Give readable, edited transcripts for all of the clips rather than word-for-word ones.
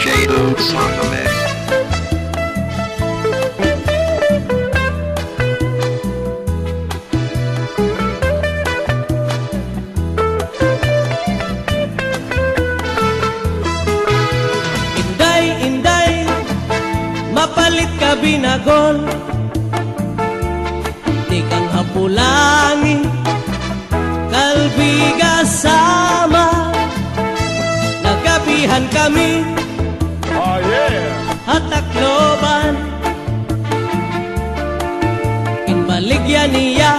DJ Luke's on the mix. Inday, inday, mapalit ka binagol, di kang hapulangin, kalbiga sama, nagabihan kami, Oh yeah! hatakloban, inbaligya niya,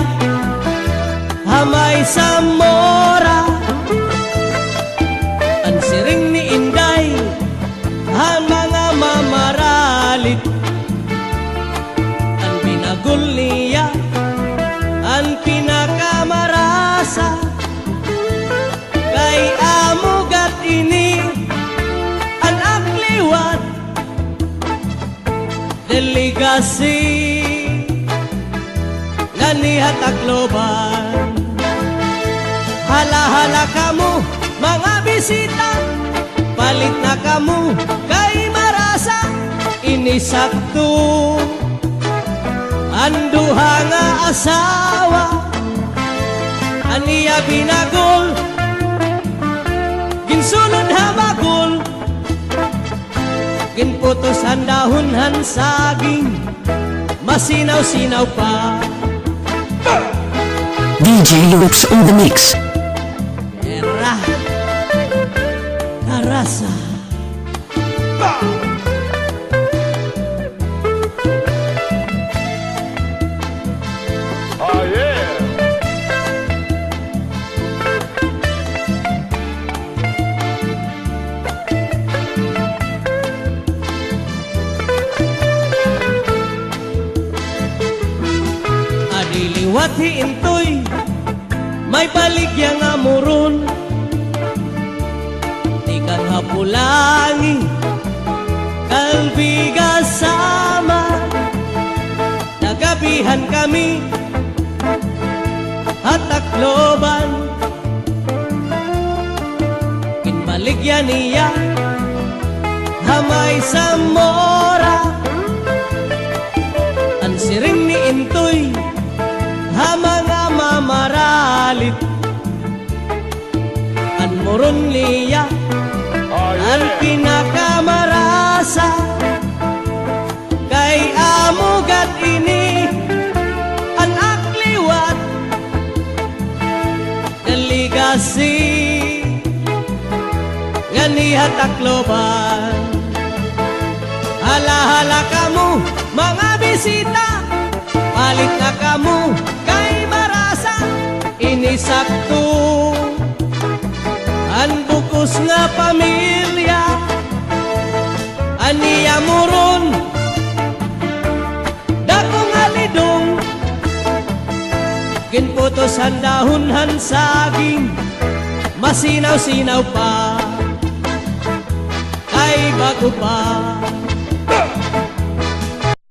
hamay sa mora, ang siring ni Inday, ang mga mamaralit, ang binagul niya, ang pinakamarasa, kay amugat ini, ang akliwat, delegasi, nanihat akloban. Hala-hala kamu, mga bisita, palit na kamu, kay marasa, inisakto, anduha nga asawa, aniya binagol, ginsunod habagol, ginputos ang dahon saging, masinaw-sinaw pa. DJ Luke's on the mix. Era Narasa. Oh yeah! Adiliwat hiintoy, may baligya nga muron, di kang hapulangi, kalbiga sama, nagabihan kami, hatakloban, kinbaligya niya, hamay sa mora, ang siring ni Intoy, ha mga mamaralit, ang moron niya, Oh ang yeah! pinakamarasa, kay amugat ini, ang akliwat, delegasi, ganihat akloban. Hala-hala kamu, mga bisita, palit na kamu, kay marasa, inisakto, ang bukos nga pamilya, aniya muron, dakong alidong, ginputos ang dahon saging, masinaw-sinaw pa, kay bago pa.